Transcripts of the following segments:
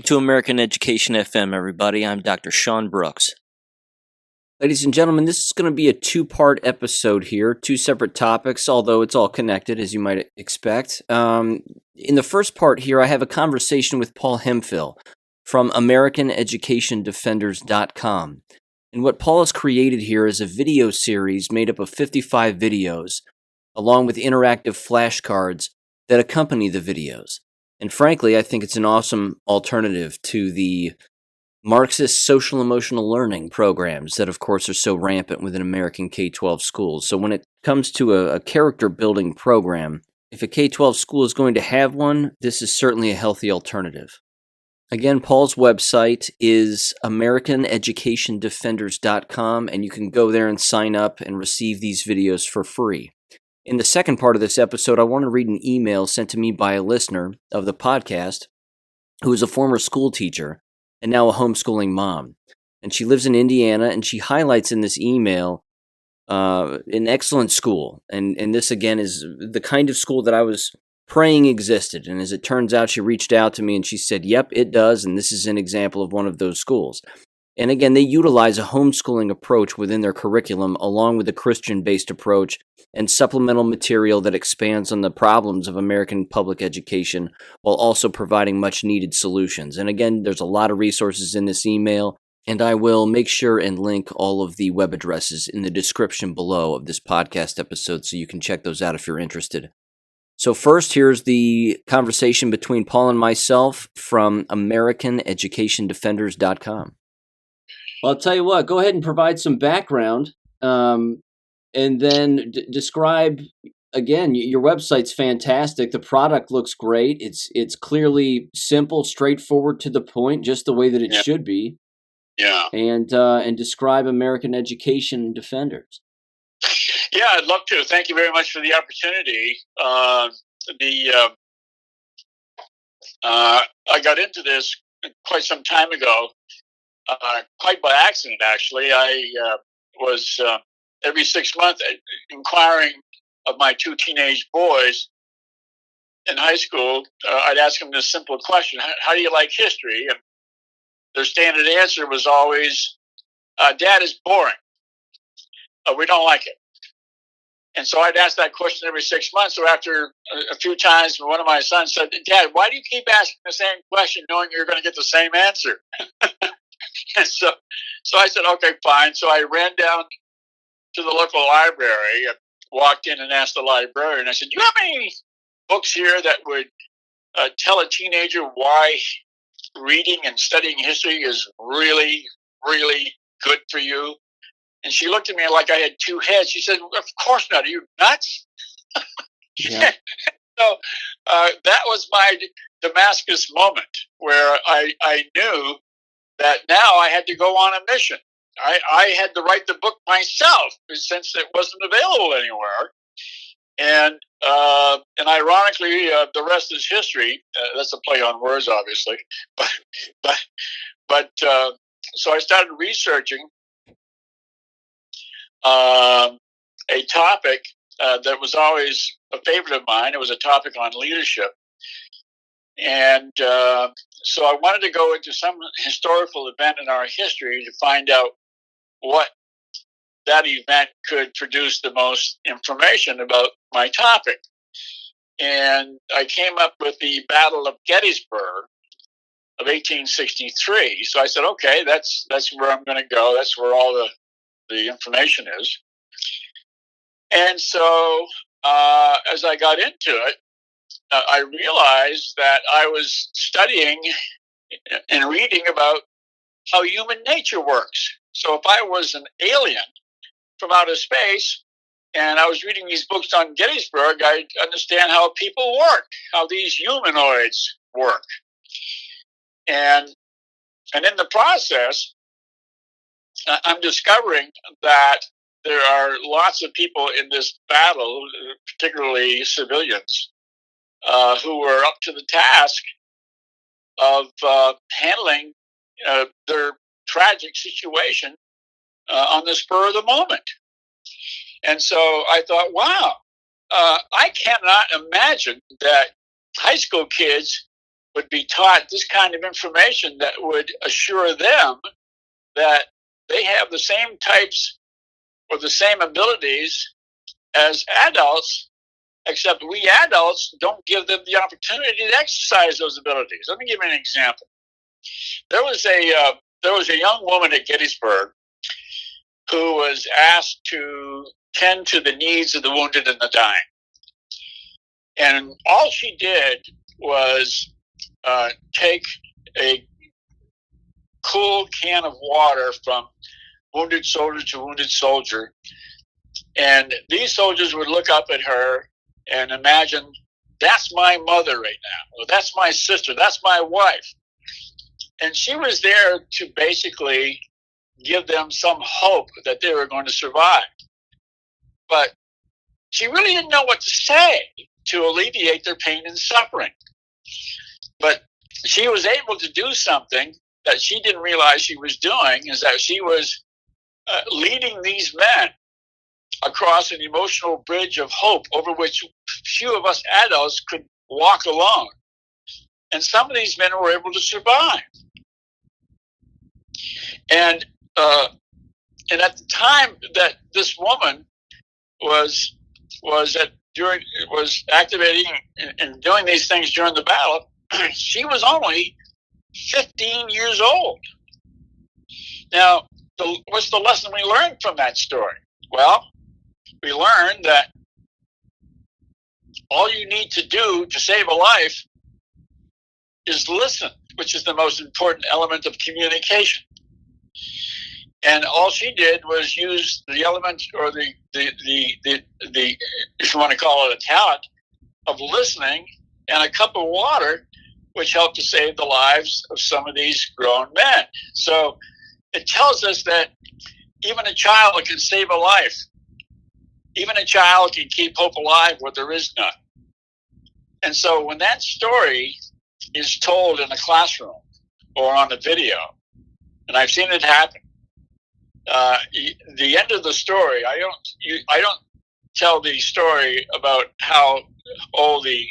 to American Education FM, everybody. I'm Dr. Sean Brooks. Ladies and gentlemen, this is going to be a two-part episode here, two separate topics, although it's all connected, as you might expect. In the first part here, I have a conversation with Paul Hemphill from AmericanEducationDefenders.com. And what Paul has created here is a video series made up of 55 videos, along with interactive flashcards that accompany the videos. And frankly, I think it's an awesome alternative to the Marxist social-emotional learning programs that, of course, are so rampant within American K-12 schools. So when it comes to a character-building program, if a K-12 school is going to have one, this is certainly a healthy alternative. Again, Paul's website is AmericanEducationDefenders.com, and you can go there and sign up and receive these videos for free. In the second part of this episode, I want to read an email sent to me by a listener of the podcast who is a former school teacher and now a homeschooling mom. And she lives in Indiana, and she highlights in this email an excellent school. And this, again, is the kind of school that I was praying existed. And as it turns out, she reached out to me and she said, yep, it does, and this is an example of one of those schools. And again, they utilize a homeschooling approach within their curriculum, along with a Christian-based approach and supplemental material that expands on the problems of American public education while also providing much-needed solutions. And again, there's a lot of resources in this email, and I will make sure and link all of the web addresses in the description below of this podcast episode so you can check those out if you're interested. So first, here's the conversation between Paul and myself from AmericanEducationDefenders.com. Well, I'll tell you what, go ahead and provide some background, and then describe, again, your website's fantastic. The product looks great. It's clearly simple, straightforward, to the point, just the way that it should be. Yeah. And describe American Education Defenders. Yeah, I'd love to. Thank you very much for the opportunity. I got into this quite some time ago. Quite by accident, actually. I was every 6 months inquiring of my two teenage boys in high school. I'd ask them this simple question: how do you like history? And their standard answer was always, Dad, is boring. We don't like it. And so I'd ask that question every 6 months. So after a few times, one of my sons said, Dad, why do you keep asking the same question knowing you're going to get the same answer? And so I said, okay, fine. So I ran down to the local library and walked in and asked the librarian. I said, do you have any books here that would tell a teenager why reading and studying history is really, really good for you? And she looked at me like I had two heads. She said, of course not. Are you nuts? Yeah. So that was my Damascus moment where I knew that now I had to go on a mission. I had to write the book myself since it wasn't available anywhere. And ironically, the rest is history. That's a play on words, obviously. But so I started researching a topic that was always a favorite of mine. It was a topic on leadership. And so I wanted to go into some historical event in our history to find out what that event could produce the most information about my topic. And I came up with the Battle of Gettysburg of 1863. So I said, okay, that's where I'm going to go. That's where all the information is. And so as I got into it, I realized that I was studying and reading about how human nature works. So if I was an alien from outer space and I was reading these books on Gettysburg, I'd understand how people work, how these humanoids work. And in the process, I'm discovering that there are lots of people in this battle, particularly civilians, who were up to the task of handling their tragic situation on the spur of the moment. And so I thought, wow, I cannot imagine that high school kids would be taught this kind of information that would assure them that they have the same types or the same abilities as adults, except we adults don't give them the opportunity to exercise those abilities. Let me give you an example. There was a young woman at Gettysburg who was asked to tend to the needs of the wounded and the dying. And all she did was take a cool can of water from wounded soldier to wounded soldier. And these soldiers would look up at her and imagine, that's my mother right now, or that's my sister, that's my wife. And she was there to basically give them some hope that they were going to survive. But she really didn't know what to say to alleviate their pain and suffering. But she was able to do something that she didn't realize she was doing, is that she was leading these men across an emotional bridge of hope over which few of us adults could walk alone. And some of these men were able to survive. And at the time that this woman was activating and doing these things during the battle, she was only 15 years old. Now, what's the lesson we learned from that story? Well, we learned that all you need to do to save a life is listen, which is the most important element of communication. And all she did was use the element, or the if you want to call it a talent, of listening and a cup of water, which helped to save the lives of some of these grown men. So it tells us that even a child can save a life. Even a child can keep hope alive where there is none. And so when that story is told in a classroom or on a video, and I've seen it happen, the end of the story, I don't tell the story about how old the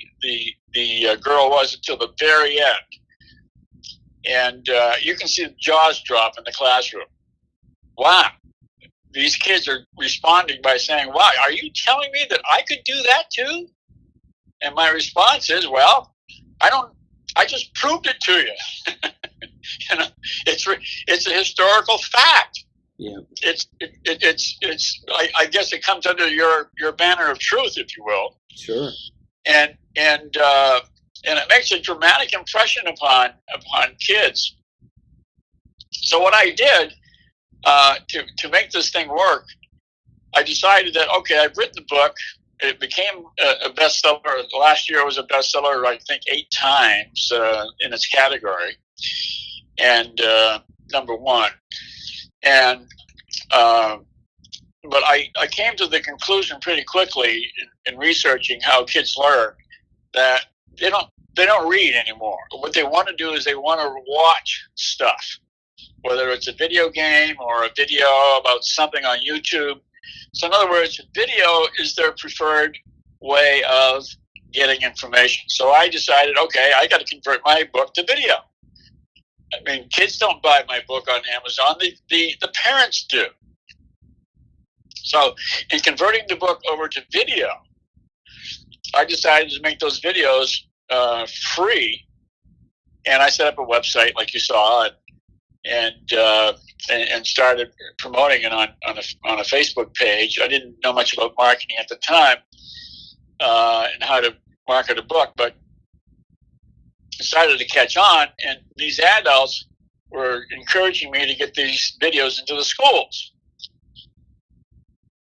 girl was until the very end. And you can see the jaws drop in the classroom. Wow. These kids are responding by saying, wow, are you telling me that I could do that too? And my response is, well, I just proved it to you. You know, it's a historical fact. Yeah. It's I guess it comes under your banner of truth, if you will. Sure. And it makes a dramatic impression upon kids. So what I did to make this thing work, I decided that, okay, I've written the book. It became a bestseller. Last year it was a bestseller, I think, 8 times in its category, and number one. And but I came to the conclusion pretty quickly in researching how kids learn that they don't read anymore. What they want to do is they want to watch stuff, whether it's a video game or a video about something on YouTube. So in other words, video is their preferred way of getting information. So I decided, okay, I got to convert my book to video. I mean, kids don't buy my book on Amazon. The parents do. So in converting the book over to video, I decided to make those videos free. And I set up a website like you saw, and started promoting it on a Facebook page. I didn't know much about marketing at the time and how to market a book, but decided to catch on, and these adults were encouraging me to get these videos into the schools.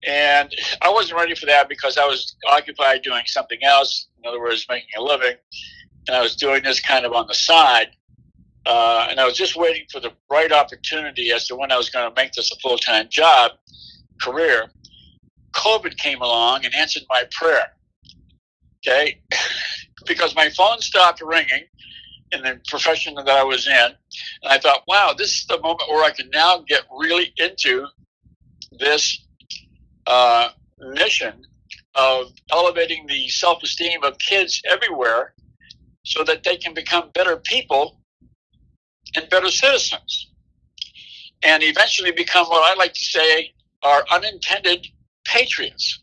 And I wasn't ready for that because I was occupied doing something else, in other words, making a living, and I was doing this kind of on the side. And I was just waiting for the right opportunity as to when I was going to make this a full-time career. COVID came along and answered my prayer, okay? Because my phone stopped ringing in the profession that I was in, and I thought, wow, this is the moment where I can now get really into this mission of elevating the self-esteem of kids everywhere so that they can become better people and better citizens, and eventually become what I like to say are unintended patriots.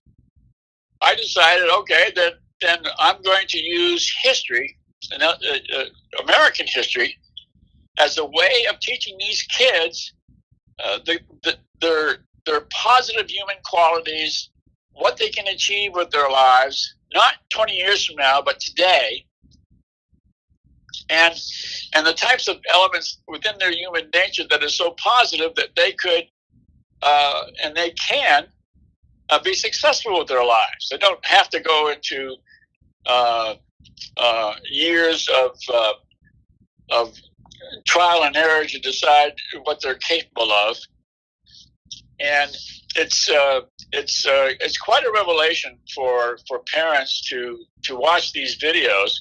I decided, okay, then I'm going to use history, American history, as a way of teaching these kids their positive human qualities, what they can achieve with their lives, not 20 years from now, but today, and the types of elements within their human nature that is so positive that they could and they can be successful with their lives. They don't have to go into years of trial and error to decide what they're capable of. And it's quite a revelation for parents to watch these videos,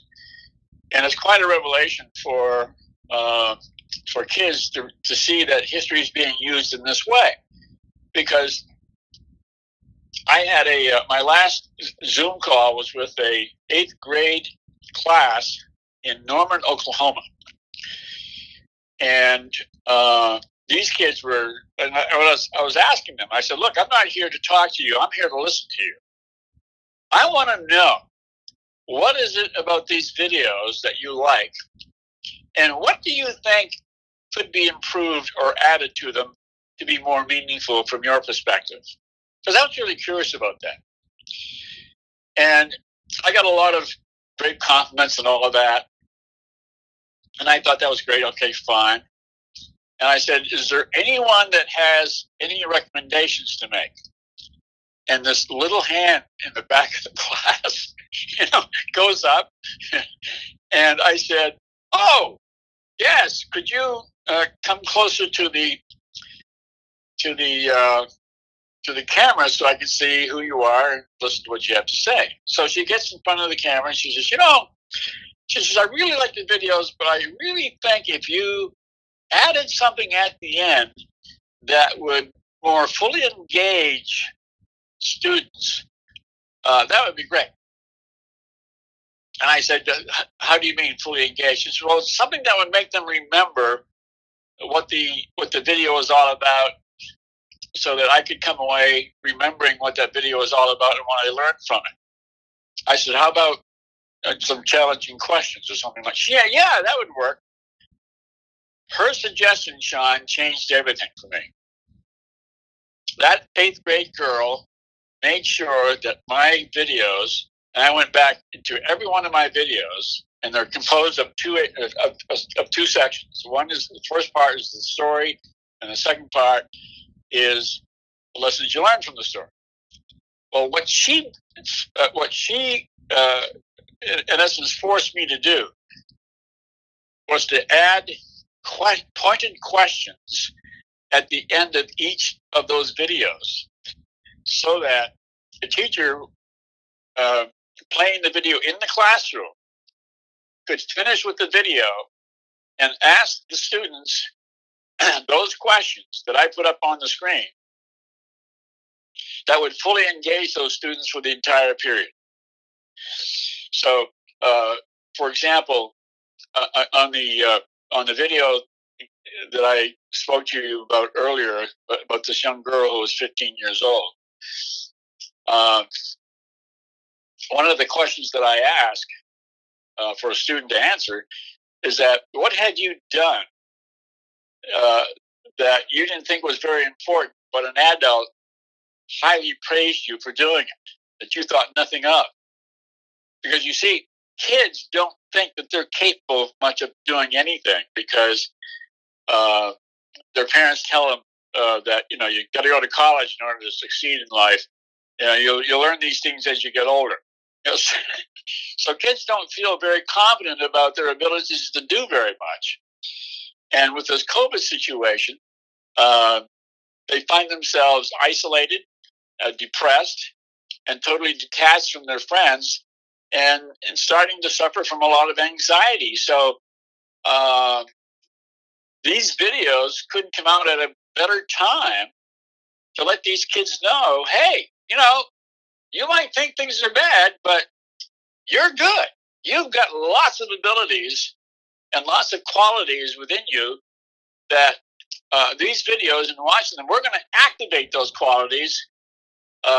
and it's quite a revelation for kids to see that history is being used in this way. Because I had my last Zoom call was with a 8th grade class in Norman, Oklahoma, and these kids were. And I was asking them. I said, "Look, I'm not here to talk to you. I'm here to listen to you. I want to know, what is it about these videos that you like, and what do you think could be improved or added to them to be more meaningful from your perspective?" Because I was really curious about that. And I got a lot of great compliments and all of that. And I thought that was great. Okay, fine. And I said, "Is there anyone that has any recommendations to make?" And this little hand in the back of the class, goes up. And I said, "Oh, yes. Could you come closer to the camera so I can see who you are and listen to what you have to say?" So she gets in front of the camera and she says, "I really like the videos, but I really think if you added something at the end that would more fully engage students, that would be great." And I said, "How do you mean fully engaged?" She said, "Well, it's something that would make them remember what the video is all about, so that I could come away remembering what that video is all about and what I learned from it." I said, "How about some challenging questions or something like that?" Yeah, that would work. Her suggestion, Sean, changed everything for me. That 8th grade girl made sure that my videos, and I went back into every one of my videos, and they're composed of two sections. The first part is the story, and the second part is the lessons you learn from the story. Well, what she in essence forced me to do was to add pointed questions at the end of each of those videos, so that the teacher playing the video in the classroom could finish with the video and ask the students those questions that I put up on the screen that would fully engage those students for the entire period. So, for example, on the video that I spoke to you about earlier, about this young girl who was 15 years old, one of the questions that I ask for a student to answer is that, what had you done that you didn't think was very important, but an adult highly praised you for doing it, that you thought nothing of? Because you see, kids don't think that they're capable much of doing anything, because their parents tell them that you got to go to college in order to succeed in life. You'll learn these things as you get older. So kids don't feel very confident about their abilities to do very much. And with this COVID situation, they find themselves isolated, depressed, and totally detached from their friends, and starting to suffer from a lot of anxiety. So these videos couldn't come out at a better time to let these kids know, hey, you might think things are bad, but you're good. you've got lots of abilities and lots of qualities within you that these videos and watching them, we're going to activate those qualities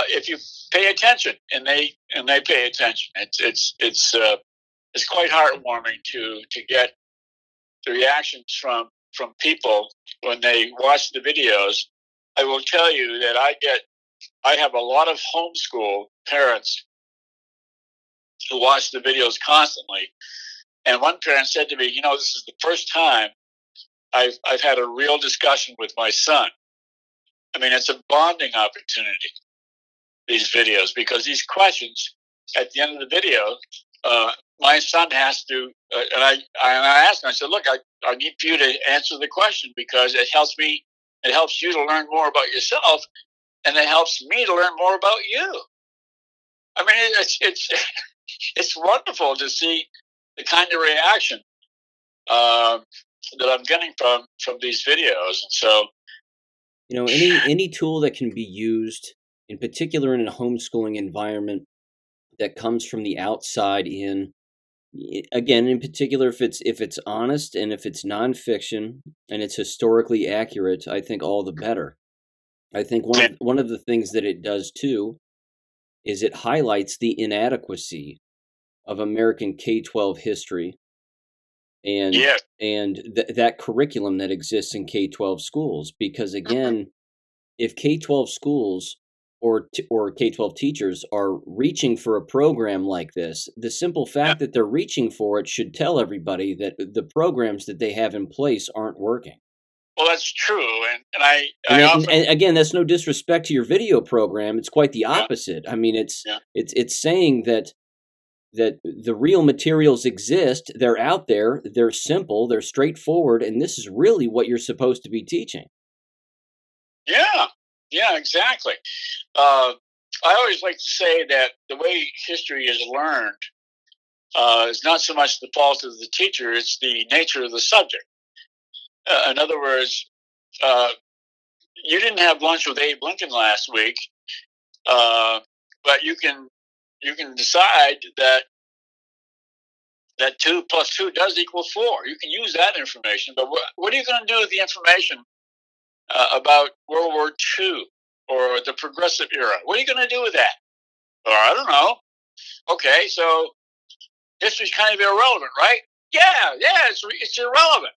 if you pay attention, and they pay attention. It's quite heartwarming to get the reactions from people when they watch the videos. I will tell you that I have a lot of homeschool parents who watch the videos constantly. And one parent said to me, this is the first time I've had a real discussion with my son. I mean, it's a bonding opportunity, these videos, because these questions at the end of the video, my son has to, and I asked him, I said, look, I need for you to answer the question because it helps you to learn more about yourself, and it helps me to learn more about you. I mean, it's wonderful to see the kind of reaction that I'm getting from these videos. And so, any tool that can be used, in particular in a homeschooling environment, that comes from the outside in, again, in particular, if it's honest and if it's nonfiction and it's historically accurate, I think all the better. I think one of the things that it does too is it highlights the inadequacy of American K-12 history and that curriculum that exists in K-12 schools. Because again, if K-12 schools or K-12 teachers are reaching for a program like this, the simple fact that they're reaching for it should tell everybody that the programs that they have in place aren't working. Well, that's true, and and again, that's no disrespect to your video program. It's quite the opposite. I mean, it's saying that the real materials exist. They're out there. They're simple. They're straightforward, and this is really what you're supposed to be teaching. Yeah, exactly. I always like to say that the way history is learned is not so much the fault of the teacher; it's the nature of the subject. In other words, you didn't have lunch with Abe Lincoln last week, but you can decide that 2 + 2 does equal 4. You can use that information, but what are you going to do with the information about World War II or the Progressive Era? What are you going to do with that? Or I don't know. Okay, so history's kind of irrelevant, right? Yeah, it's irrelevant,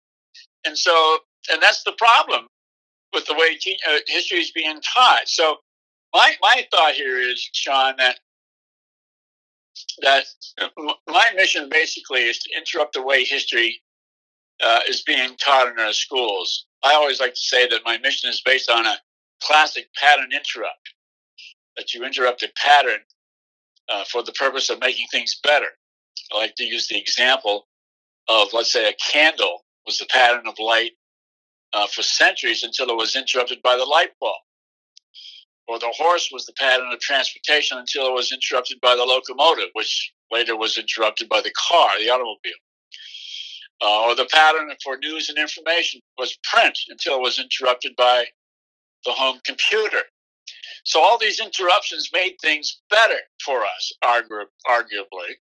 and that's the problem with the way history is being taught. So my thought here is, Sean, that my mission basically is to interrupt the way history is being taught in our schools. I always like to say that my mission is based on a classic pattern interrupt, that you interrupt a pattern for the purpose of making things better. I like to use the example of, let's say, a candle was the pattern of light for centuries until it was interrupted by the light bulb. Or the horse was the pattern of transportation until it was interrupted by the locomotive, which later was interrupted by the car, the automobile. Or the pattern for news and information was print until it was interrupted by the home computer. So all these interruptions made things better for us, arguably.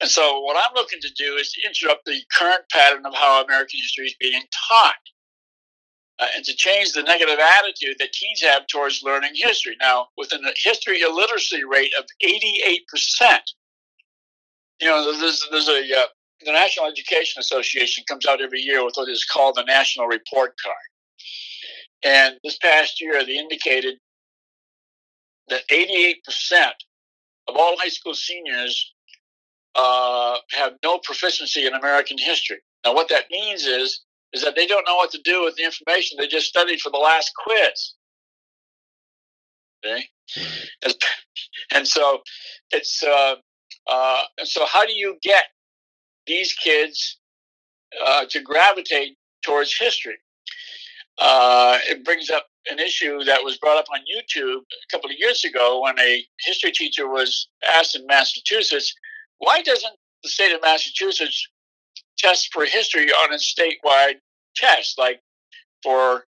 And so what I'm looking to do is to interrupt the current pattern of how American history is being taught. And to change the negative attitude that teens have towards learning history. Now, with a history illiteracy rate of 88%, there's the National Education Association comes out every year with what is called the National Report Card. And this past year, they indicated that 88% of all high school seniors have no proficiency in American history. Now, what that means is that they don't know what to do with the information they just studied for the last quiz. Okay, and so it's and so how do you get these kids to gravitate towards history? It brings up an issue that was brought up on YouTube a couple of years ago when a history teacher was asked in Massachusetts, why doesn't the state of Massachusetts test for history on a statewide test, like for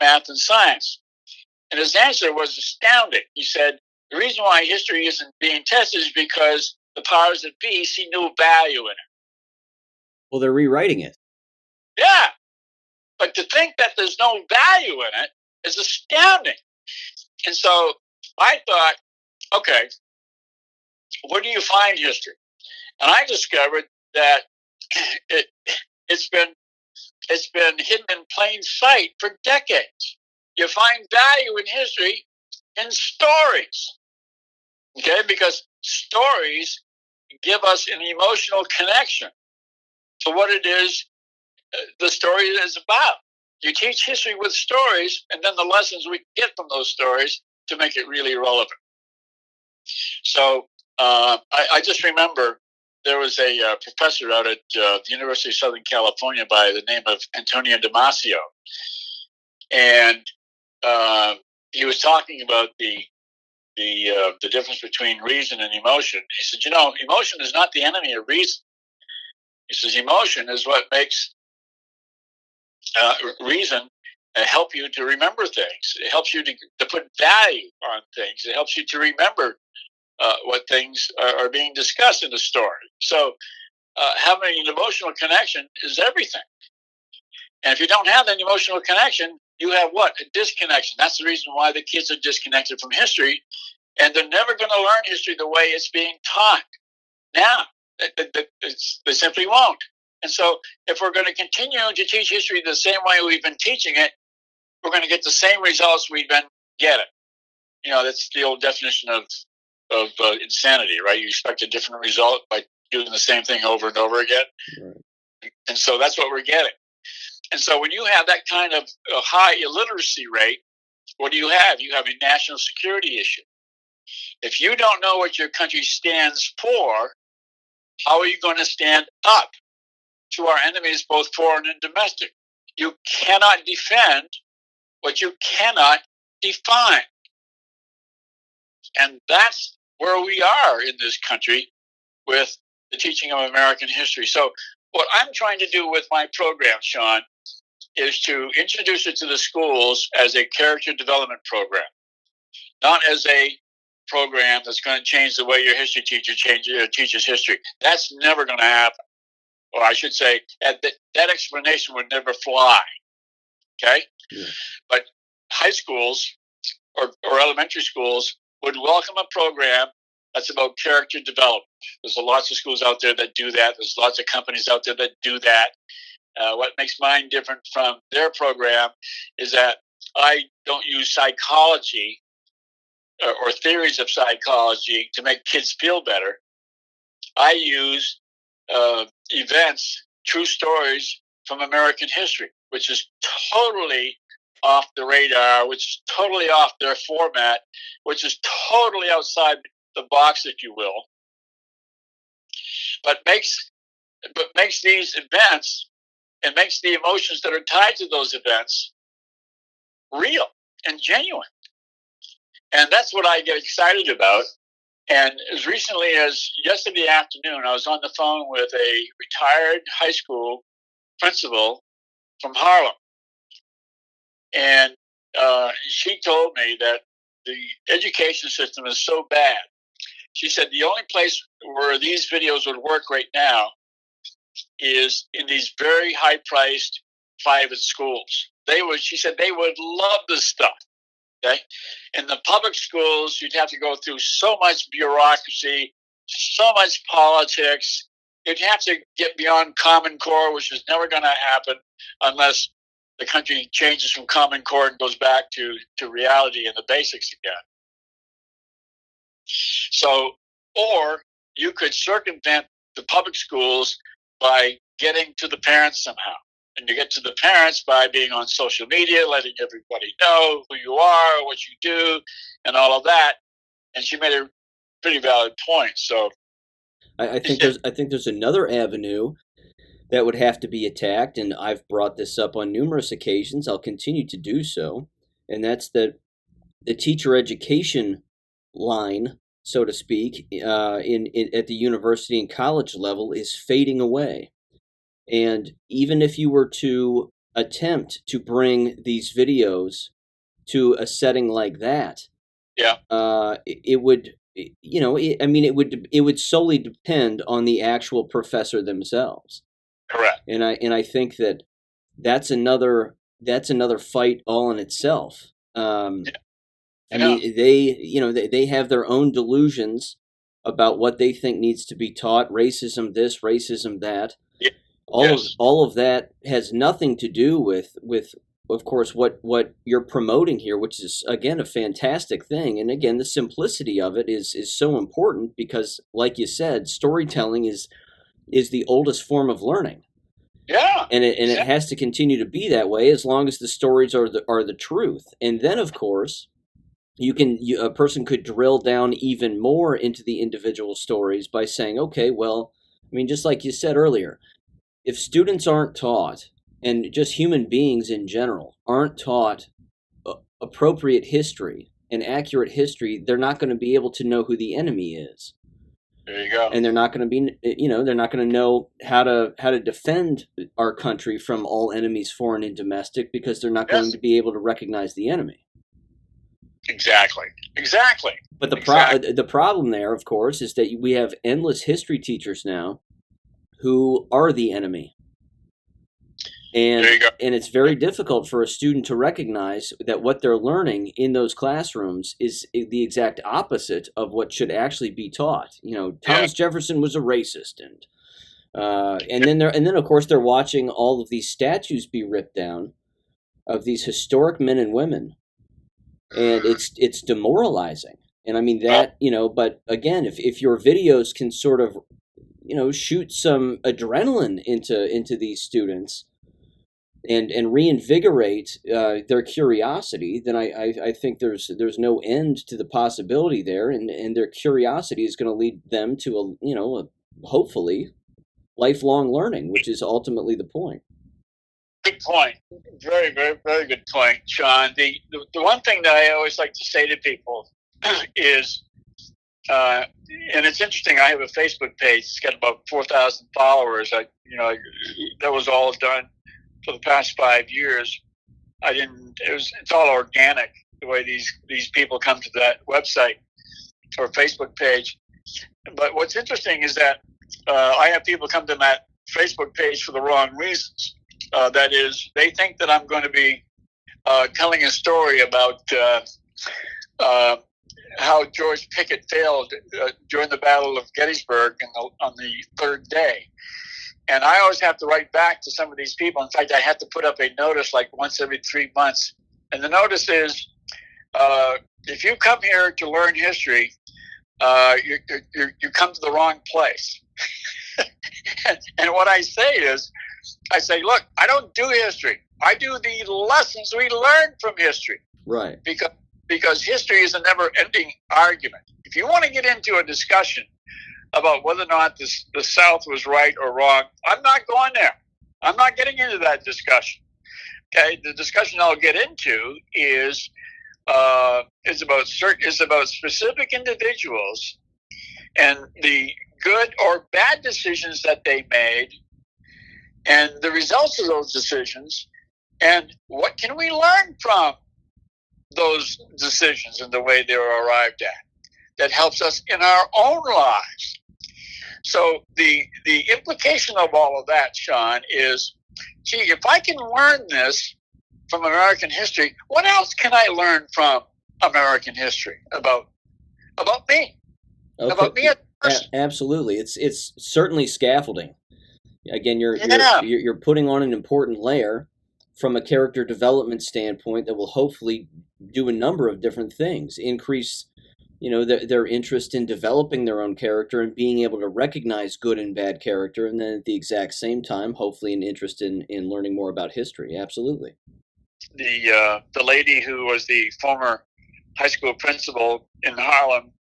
math and science? And his answer was astounding. He said, the reason why history isn't being tested is because the powers that be see no value in it. Well, they're rewriting it. Yeah. But to think that there's no value in it is astounding. And so I thought, okay, where do you find history? And I discovered that it's been hidden in plain sight for decades. You find value in history in stories, okay? Because stories give us an emotional connection to what it is the story is about. You teach history with stories, and then the lessons we get from those stories to make it really relevant. So I just remember there was a professor out at the University of Southern California by the name of Antonio Damasio, and he was talking about the difference between reason and emotion. He said, emotion is not the enemy of reason. He says, emotion is what makes reason help you to remember things. It helps you to put value on things. It helps you to remember what things are being discussed in the story. So having an emotional connection is everything. And if you don't have an emotional connection, you have what? A disconnection. That's the reason why the kids are disconnected from history, and they're never going to learn history the way it's being taught now. They simply won't. And so if we're going to continue to teach history the same way we've been teaching it, we're going to get the same results we've been getting. That's the old definition of insanity, right? You expect a different result by doing the same thing over and over again. Right. And so that's what we're getting. And so when you have that kind of high illiteracy rate, what do you have? You have a national security issue. If you don't know what your country stands for, how are you going to stand up to our enemies, both foreign and domestic? You cannot defend what you cannot define. And that's where we are in this country with the teaching of American history. So what I'm trying to do with my program, Sean, is to introduce it to the schools as a character development program, not as a program that's going to change the way your history teacher teaches history. That's never going to happen. Or I should say, that explanation would never fly. Okay? Yeah. But high schools or elementary schools would welcome a program that's about character development. There's lots of schools out there that do that. There's lots of companies out there that do that. What makes mine different from their program is that I don't use psychology or theories of psychology to make kids feel better. I use events, true stories from American history, which is totally off the radar, which is totally off their format, which is totally outside the box, if you will, but makes these events and makes the emotions that are tied to those events real and genuine. And that's what I get excited about. And as recently as yesterday afternoon, I was on the phone with a retired high school principal from Harlem. And she told me that the education system is so bad. She said the only place where these videos would work right now is in these very high-priced private schools. She said they would love this stuff. Okay? In the public schools, you'd have to go through so much bureaucracy, so much politics. You'd have to get beyond Common Core, which is never going to happen unless the country changes from Common Core and goes back to reality and the basics again. So, or you could circumvent the public schools by getting to the parents somehow. And you get to the parents by being on social media, letting everybody know who you are, what you do, and all of that. And she made a pretty valid point. So I think there's another avenue that would have to be attacked, and I've brought this up on numerous occasions. I'll continue to do so, and that's that the teacher education line, so to speak, at the university and college level is fading away. And even if you were to attempt to bring these videos to a setting like that, yeah, it would I mean, it would solely depend on the actual professor themselves. Correct. And I think that's another fight all in itself. I mean, they have their own delusions about what they think needs to be taught. Racism this, racism that. Yeah. All of that has nothing to do with of course what you're promoting here, which is again a fantastic thing. And again, the simplicity of it is so important because, like you said, storytelling is the oldest form of learning. Yeah. And it has to continue to be that way as long as the stories are the truth. And then, of course, a person could drill down even more into the individual stories by saying, okay, well, I mean, just like you said earlier, if students aren't taught, and just human beings in general aren't taught appropriate history and accurate history, they're not going to be able to know who the enemy is. There you go. And they're not going to be, they're not going to know how to defend our country from all enemies, foreign and domestic, because they're not going to be able to recognize the enemy. Exactly. But the problem there, of course, is that we have endless history teachers now who are the enemy. And there you go. And it's very difficult for a student to recognize that what they're learning in those classrooms is the exact opposite of what should actually be taught. Thomas Jefferson was a racist, and then of course they're watching all of these statues be ripped down of these historic men and women, and it's demoralizing. And I mean that, but again, if your videos can sort of, shoot some adrenaline into these students and reinvigorate their curiosity, then I think there's no end to the possibility there, and their curiosity is going to lead them to a hopefully lifelong learning, which is ultimately the point. Good point. Very, very, very good point, Sean. The one thing that I always like to say to people is, and it's interesting. I have a Facebook page. It's got about 4,000 followers. That was all done for the past 5 years. It's all organic, the way these people come to that website or Facebook page. But what's interesting is that I have people come to that Facebook page for the wrong reasons. That is, they think that I'm going to be telling a story about how George Pickett failed during the Battle of Gettysburg on the third day. And I always have to write back to some of these people. In fact, I have to put up a notice like once every 3 months. And the notice is, if you come here to learn history, you come to the wrong place. And what I say, look, I don't do history. I do the lessons we learn from history. Right. Because history is a never-ending argument. If you want to get into a discussion about whether or not the South was right or wrong, I'm not going there. I'm not getting into that discussion. Okay, the discussion I'll get into is about specific individuals and the good or bad decisions that they made, and the results of those decisions, and what can we learn from those decisions and the way they were arrived at that helps us in our own lives. So the implication of all of that, Sean, is, gee, if I can learn this from American history, what else can I learn from American history about me? Okay. About me as a person? Absolutely. It's certainly scaffolding. Again, you're putting on an important layer from a character development standpoint that will hopefully do a number of different things, increase their interest in developing their own character and being able to recognize good and bad character, and then at the exact same time, hopefully an interest in learning more about history. Absolutely. The lady who was the former high school principal in Harlem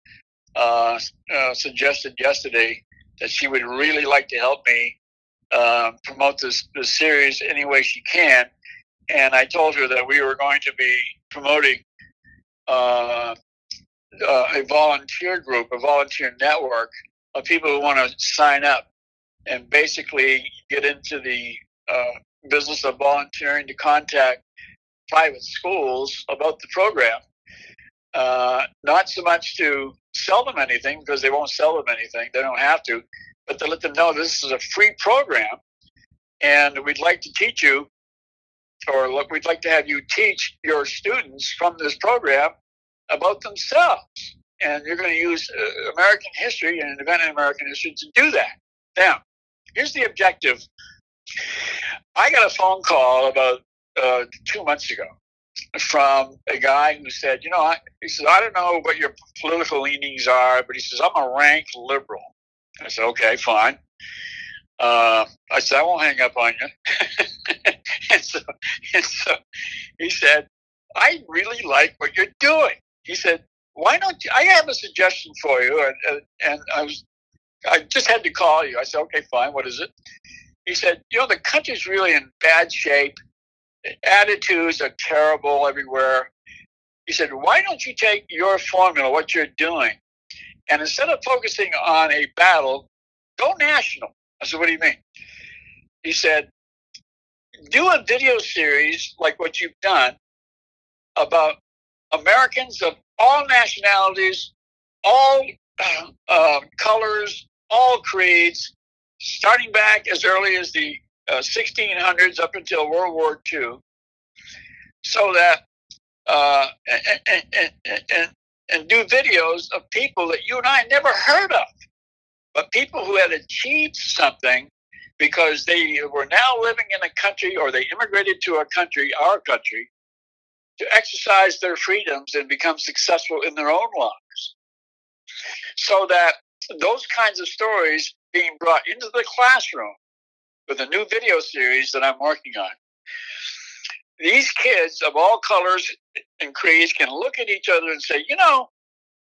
suggested yesterday that she would really like to help me promote this series any way she can, and I told her that we were going to be promoting a volunteer group, a volunteer network of people who want to sign up and basically get into the business of volunteering to contact private schools about the program. not so much to sell them anything, because they won't sell them anything. They don't have to, but to let them know this is a free program, and we'd like to teach you, or look, we'd like to have you teach your students from this program about themselves. And you're going to use American history and an event in American history to do that. Now, here's the objective. I got a phone call about 2 months ago from a guy who said, he says, I don't know what your political leanings are, but he says, I'm a rank liberal. I said, okay, fine. I said, I won't hang up on you. and so he said, I really like what you're doing. He said, why don't you, I have a suggestion for you. And I just had to call you. I said, okay, fine. What is it? He said, the country's really in bad shape. Attitudes are terrible everywhere. He said, why don't you take your formula, what you're doing, and instead of focusing on a battle, go national. I said, what do you mean? He said, do a video series like what you've done about Americans of all nationalities, all colors, all creeds, starting back as early as the 1600s up until World War II, so that and do videos of people that you and I never heard of, but people who had achieved something because they were now living in a country, or they immigrated to a country, our country, to exercise their freedoms and become successful in their own lives. So that those kinds of stories being brought into the classroom with a new video series that I'm working on. These kids of all colors and creeds can look at each other and say,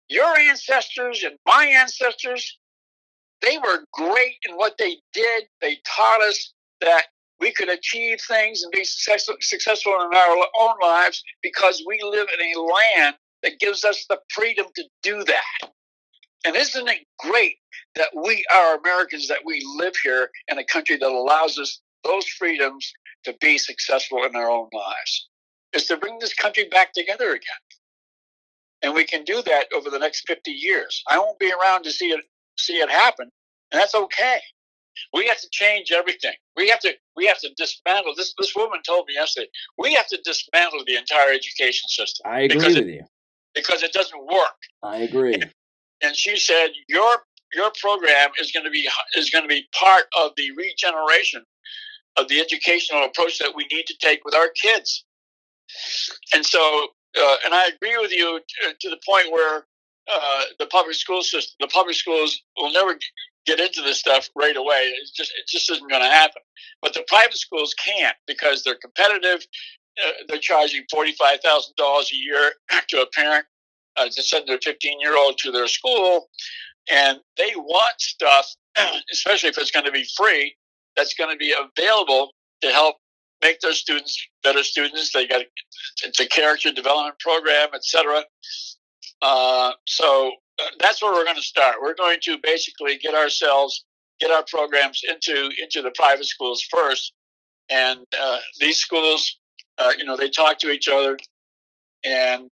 your ancestors and my ancestors, they were great in what they did. They taught us that we could achieve things and be successful in our own lives because we live in a land that gives us the freedom to do that. And isn't it great that we are Americans, that we live here in a country that allows us those freedoms to be successful in our own lives? Is to bring this country back together again. And we can do that over the next 50 years. I won't be around to see it happen, and that's okay. We have to change everything. We have to dismantle this. This woman told me yesterday, we have to dismantle the entire education system. I agree with you. Because it doesn't work. I agree. And she said, your program is going to be part of the regeneration of the educational approach that we need to take with our kids. And so, and I agree with you to the point where the public school system, the public schools will never get into this stuff right away. It just isn't going to happen. But the private schools can't, because they're competitive. They're charging $45,000 a year to a parent to send their 15-year-old to their school, and they want stuff, especially if it's going to be free, that's going to be available to help make those students better students. It's a character development program, etc. So that's where we're going to start. We're going to basically get our programs into the private schools first, and these schools, they talk to each other, and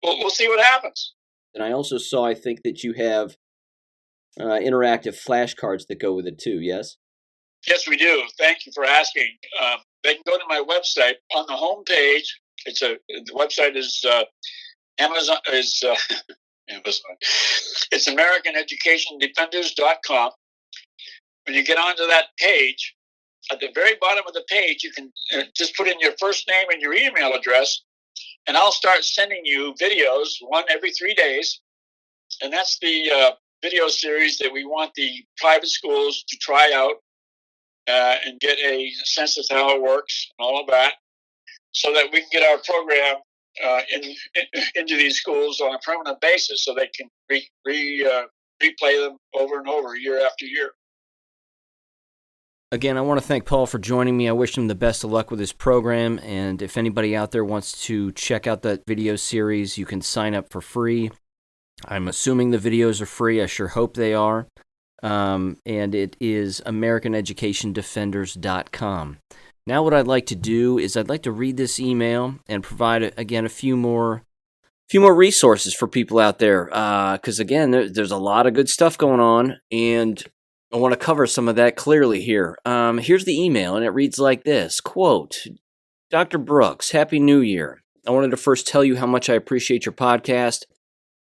we'll see what happens. And I also saw, I think, that you have interactive flashcards that go with it too, yes? Yes, we do. Thank you for asking. They can go to my website. On the home page, the website is Amazon. Amazon. It's AmericanEducationDefenders.com. When you get onto that page, at the very bottom of the page, you can just put in your first name and your email address, and I'll start sending you videos, one every 3 days. And that's the video series that we want the private schools to try out and get a sense of how it works and all of that, so that we can get our program into these schools on a permanent basis, so they can replay them over and over year after year. Again, I want to thank Paul for joining me. I wish him the best of luck with his program, and if anybody out there wants to check out that video series, you can sign up for free. I'm assuming the videos are free. I sure hope they are. And it is AmericanEducationDefenders.com. Now what I'd like to do is I'd like to read this email and provide, again, a few more few more resources for people out there, because again, there's a lot of good stuff going on, and I want to cover some of that clearly here. Here's the email, and it reads like this, quote, Dr. Brooks, Happy New Year. I wanted to first tell you how much I appreciate your podcast.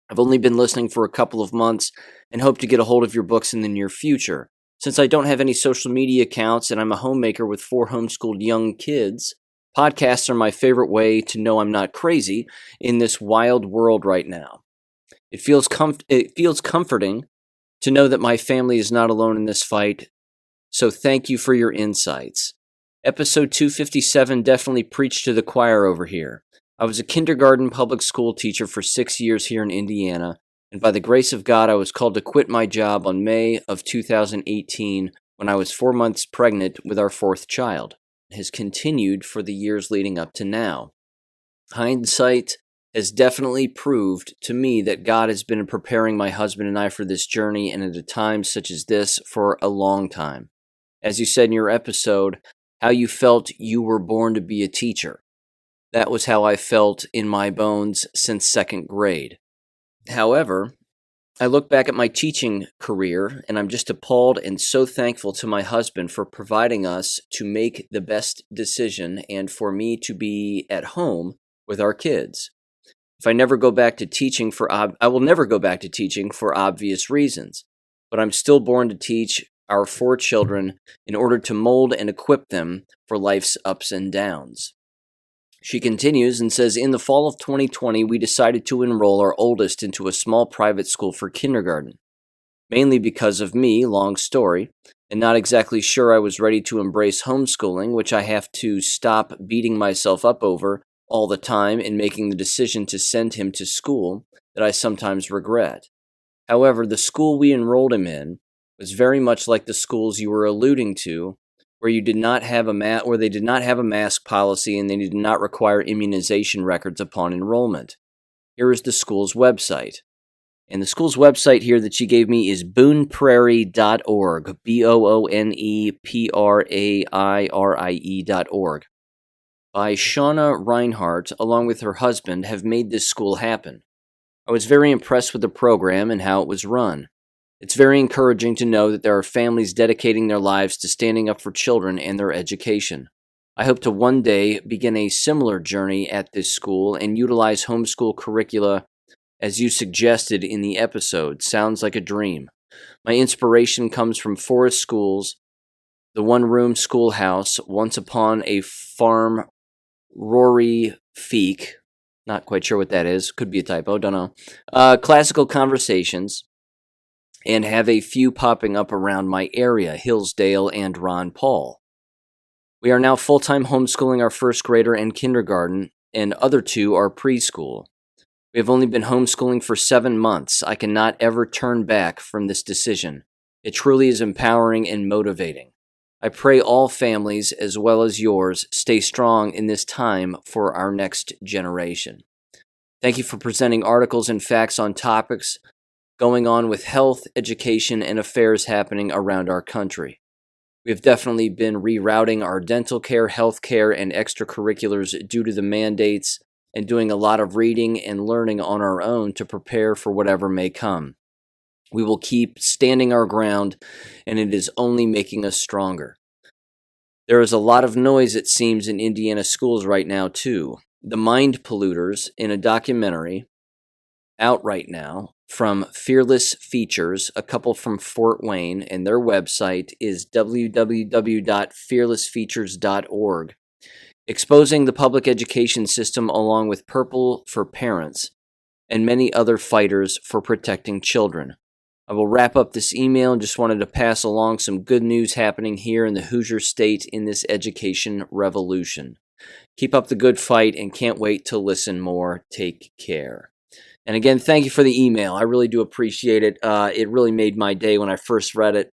I've only been listening for a couple of months and hope to get a hold of your books in the near future. Since I don't have any social media accounts and I'm a homemaker with 4 homeschooled young kids, podcasts are my favorite way to know I'm not crazy in this wild world right now. It feels comforting to know that my family is not alone in this fight, so thank you for your insights. Episode 257 definitely preached to the choir over here. I was a kindergarten public school teacher for 6 years here in Indiana, and by the grace of God, I was called to quit my job on May of 2018 when I was 4 months pregnant with our 4th child. It has continued for the years leading up to now. Hindsight has definitely proved to me that God has been preparing my husband and I for this journey, and at a time such as this, for a long time. As you said in your episode, how you felt you were born to be a teacher. That was how I felt in my bones since 2nd grade. However, I look back at my teaching career and I'm just appalled and so thankful to my husband for providing us to make the best decision and for me to be at home with our kids. If I never go back to teaching I will never go back to teaching for obvious reasons, but I'm still born to teach our 4 children in order to mold and equip them for life's ups and downs. She continues and says, in the fall of 2020, we decided to enroll our oldest into a small private school for kindergarten. Mainly because of me, long story, and not exactly sure I was ready to embrace homeschooling, which I have to stop beating myself up over all the time in making the decision to send him to school that I sometimes regret. However, the school we enrolled him in was very much like the schools you were alluding to, where they did not have a mask policy and they did not require immunization records upon enrollment. Here is the school's website. And the school's website here that she gave me is booneprairie.org, BOONEPRAIRIE.org. By Shauna Reinhardt, along with her husband, have made this school happen. I was very impressed with the program and how it was run. It's very encouraging to know that there are families dedicating their lives to standing up for children and their education. I hope to one day begin a similar journey at this school and utilize homeschool curricula as you suggested in the episode. Sounds like a dream. My inspiration comes from Forest Schools, the one-room schoolhouse, once upon a farm, Rory Feek. Not quite sure what that is. Could be a typo, don't know. Classical Conversations, and have a few popping up around my area, Hillsdale and Ron Paul. We are now full-time homeschooling our 1st grader and kindergarten, and other 2 are preschool. We have only been homeschooling for 7 months. I cannot ever turn back from this decision. It truly is empowering and motivating. I pray all families, as well as yours, stay strong in this time for our next generation. Thank you for presenting articles and facts on topics going on with health, education, and affairs happening around our country. We have definitely been rerouting our dental care, health care, and extracurriculars due to the mandates and doing a lot of reading and learning on our own to prepare for whatever may come. We will keep standing our ground, and it is only making us stronger. There is a lot of noise, it seems, in Indiana schools right now, too. The Mind Polluters, in a documentary out right now, from Fearless Features, a couple from Fort Wayne, and their website is www.fearlessfeatures.org, exposing the public education system along with Purple for Parents and many other fighters for protecting children. I will wrap up this email and just wanted to pass along some good news happening here in the Hoosier State in this education revolution. Keep up the good fight and can't wait to listen more. Take care. And again, thank you for the email. I really do appreciate it. It really made my day when I first read it.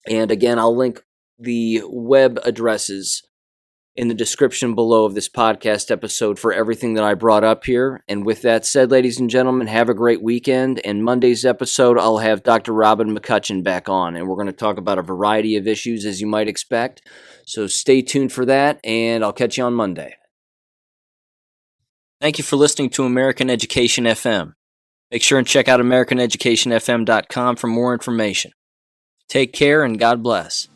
And again, I'll link the web addresses in the description below of this podcast episode for everything that I brought up here. And with that said, ladies and gentlemen, have a great weekend. And Monday's episode, I'll have Dr. Robin McCutcheon back on, and we're going to talk about a variety of issues, as you might expect. So stay tuned for that, and I'll catch you on Monday. Thank you for listening to American Education FM. Make sure and check out AmericanEducationFM.com for more information. Take care and God bless.